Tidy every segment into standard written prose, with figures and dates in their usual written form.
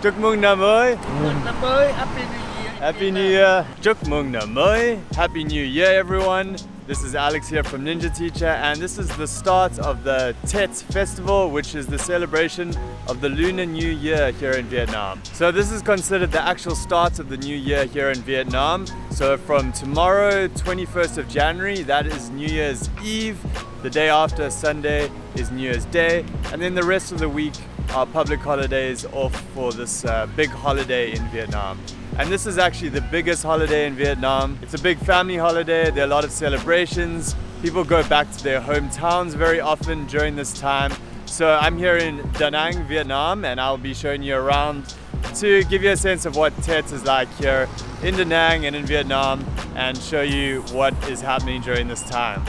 Chúc mừng năm mới. Năm mới, Happy New Year. Happy New Year. Chúc mừng năm mới. Happy New Year, everyone. This is Alex here from Ninja Teacher, and this is the start of the Tet Festival, which is the celebration of the Lunar New Year here in Vietnam. So this is considered the actual start of the new year here in Vietnam. So from tomorrow, 21st of January, that is New Year's Eve. The day after, Sunday, is New Year's Day. And then the rest of the week are public holidays off for this big holiday in Vietnam. And this is actually the biggest holiday in Vietnam. It's a big family holiday. There are a lot of celebrations. People go back to their hometowns very often during this time. So I'm here in Da Nang, Vietnam, and I'll be showing you around to give you a sense of what Tet is like here in Da Nang and in Vietnam, and show you what is happening during this time.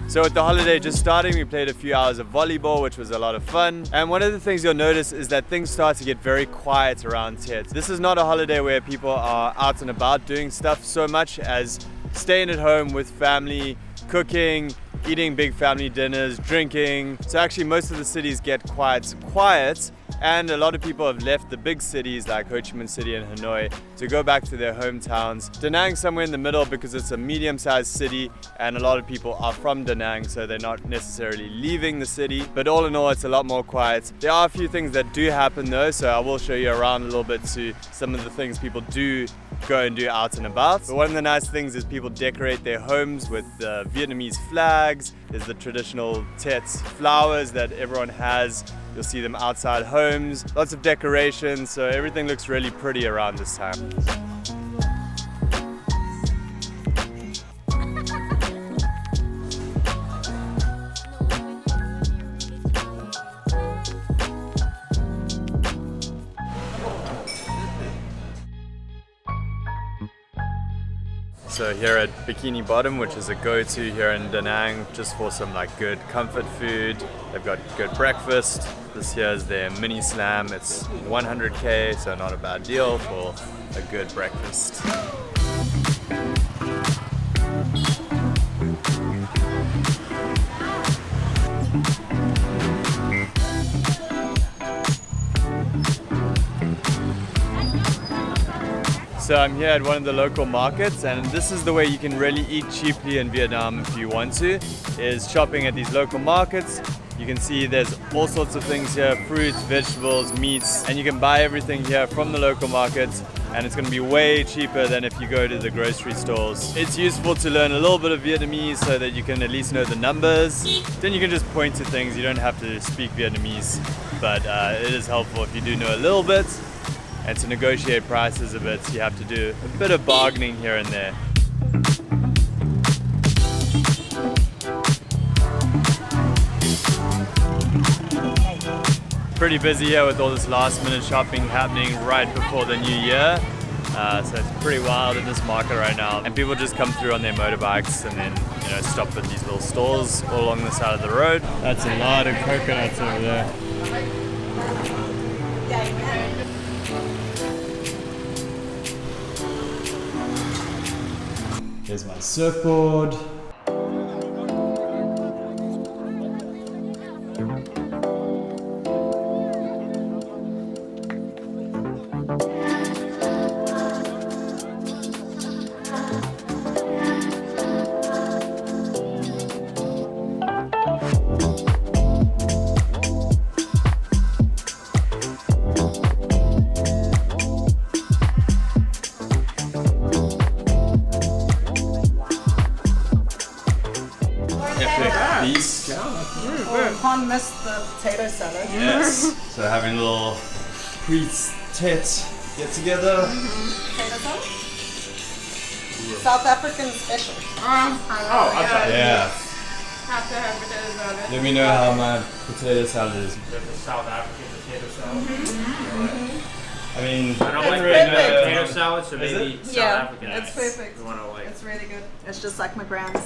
So with the holiday just starting, we played a few hours of volleyball, which was a lot of fun. And one of the things you'll notice is that things start to get very quiet around Tet. This is not a holiday where people are out and about doing stuff so much as staying at home with family, cooking, eating big family dinners, drinking. So actually most of the cities get quite quiet, and a lot of people have left the big cities like Ho Chi Minh City and Hanoi to go back to their hometowns. Da Nang's somewhere in the middle because it's a medium-sized city, and a lot of people are from Da Nang, so they're not necessarily leaving the city. But all in all, it's a lot more quiet. There are a few things that do happen though, so I will show you around a little bit to some of the things people do go and do out and about. But one of the nice things is people decorate their homes with Vietnamese flags. There's the traditional Tet flowers that everyone has. You'll see them outside homes. Lots of decorations, so everything looks really pretty around this time. So here at Bikini Bottom, which is a go-to here in Da Nang, just for some like good comfort food. They've got good breakfast. This here is their mini slam. It's 100K, so not a bad deal for a good breakfast. So I'm here at one of the local markets, and this is the way you can really eat cheaply in Vietnam if you want to, is shopping at these local markets. You can see there's all sorts of things here, fruits, vegetables, meats, and you can buy everything here from the local markets, and it's going to be way cheaper than if you go to the grocery stores. It's useful to learn a little bit of Vietnamese so that you can at least know the numbers. Then you can just point to things, you don't have to speak Vietnamese, but it is helpful if you do know a little bit. And to negotiate prices a bit, you have to do a bit of bargaining here and there. Pretty busy here with all this last minute shopping happening right before the new year. So it's pretty wild in this market right now. And people just come through on their motorbikes and then stop at these little stores all along the side of the road. That's a lot of coconuts over there. Here's my surfboard. These. Can't miss the potato salad. Yes. So having a little pre-Tet get together. Potato salad? South African special. Okay. Yeah. Have to have potato salad. Let me know how my potato salad is. There's a South African potato salad. I mean, I don't like perfect. potato salad, so maybe South Yeah, African. it's perfect. We want to like. It's really good. It's just like my grand's.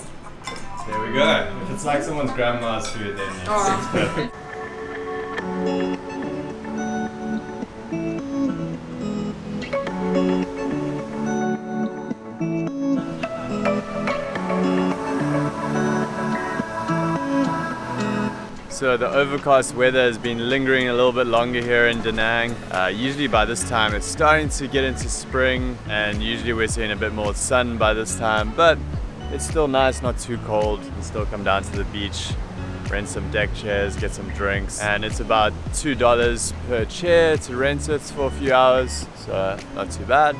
There we go. If it's like someone's grandma's food, then it's perfect. So the overcast weather has been lingering a little bit longer here in Da Nang. Usually by this time it's starting to get into spring, and usually we're seeing a bit more sun by this time, but it's still nice, not too cold. You can still come down to the beach, rent some deck chairs, get some drinks, and it's about $2 per chair to rent it for a few hours, so not too bad.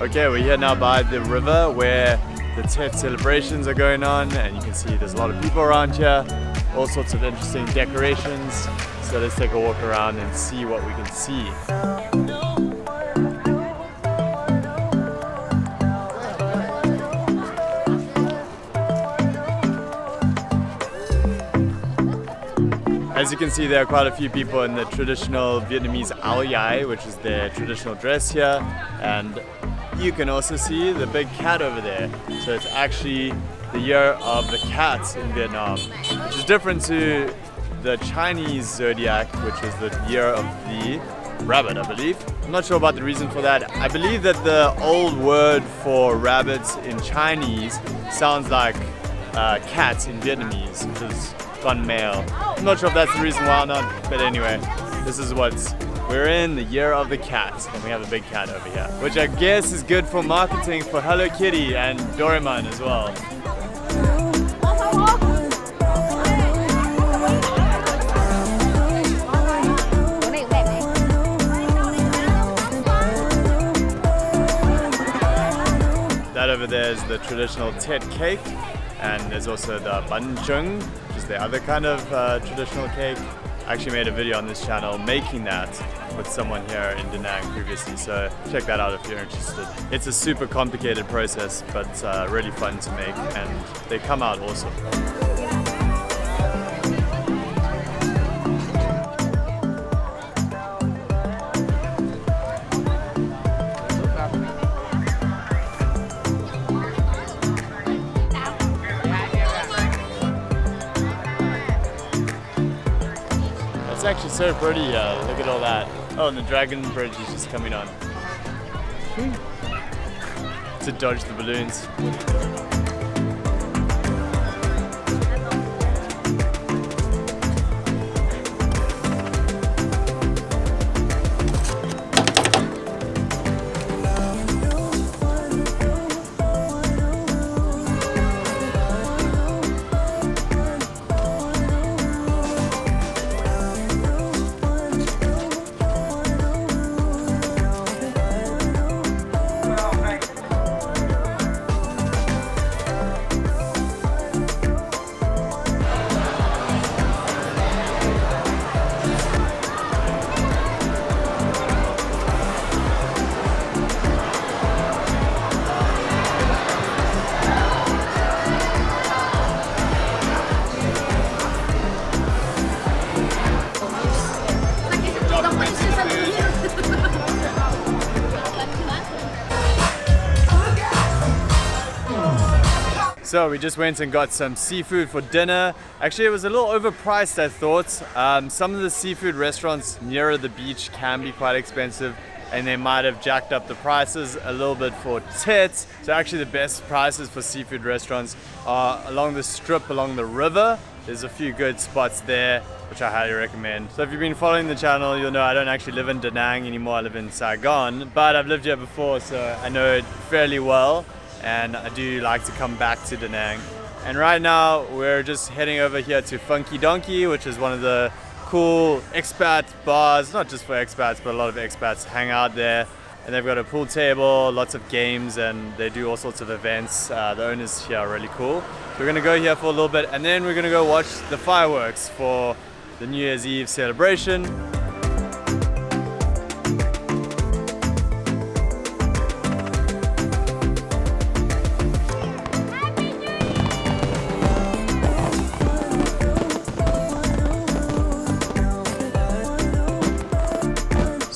Okay, we're here now by the river where the Tet celebrations are going on, and you can see there's a lot of people around here, all sorts of interesting decorations. So let's take a walk around and see what we can see. As you can see, there are quite a few people in the traditional Vietnamese áo dài, which is their traditional dress here, and you can also see the big cat over there. So it's actually the year of the cat in Vietnam, which is different to the Chinese zodiac, which is the year of the rabbit, I believe. I'm not sure about the reason for that. I believe that the old word for rabbits in Chinese sounds like cats in Vietnamese, which is con male. I'm not sure if that's the reason why or not, but anyway, this is we're in the year of the cat, and we have a big cat over here, which I guess is good for marketing for Hello Kitty and Doraemon as well. That over there is the traditional Tet cake, and there's also the bánh trưng, which is the other kind of traditional cake. I actually made a video on this channel making that with someone here in Da Nang previously, so check that out if you're interested. It's a super complicated process, but really fun to make, and they come out awesome. It's actually so pretty, look at all that. Oh, and the dragon bridge is just coming on. To dodge the balloons. So we just went and got some seafood for dinner. Actually, it was a little overpriced, I thought. Some of the seafood restaurants nearer the beach can be quite expensive, and they might have jacked up the prices a little bit for Tet. So actually the best prices for seafood restaurants are along the strip, along the river. There's a few good spots there, which I highly recommend. So if you've been following the channel, you'll know I don't actually live in Da Nang anymore. I live in Saigon, but I've lived here before, so I know it fairly well. And I do like to come back to Da Nang. And right now we're just heading over here to Funky Donkey, which is one of the cool expat bars, not just for expats, but a lot of expats hang out there. And they've got a pool table, lots of games, and they do all sorts of events. The owners here are really cool. So we're gonna go here for a little bit, and then we're gonna go watch the fireworks for the New Year's Eve celebration.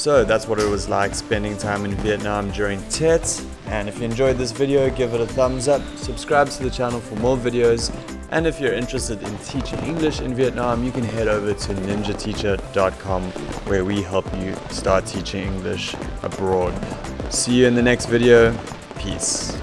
So that's what it was like spending time in Vietnam during Tet. And if you enjoyed this video, give it a thumbs up, subscribe to the channel for more videos. And if you're interested in teaching English in Vietnam, you can head over to ninjateacher.com where we help you start teaching English abroad. See you in the next video. Peace.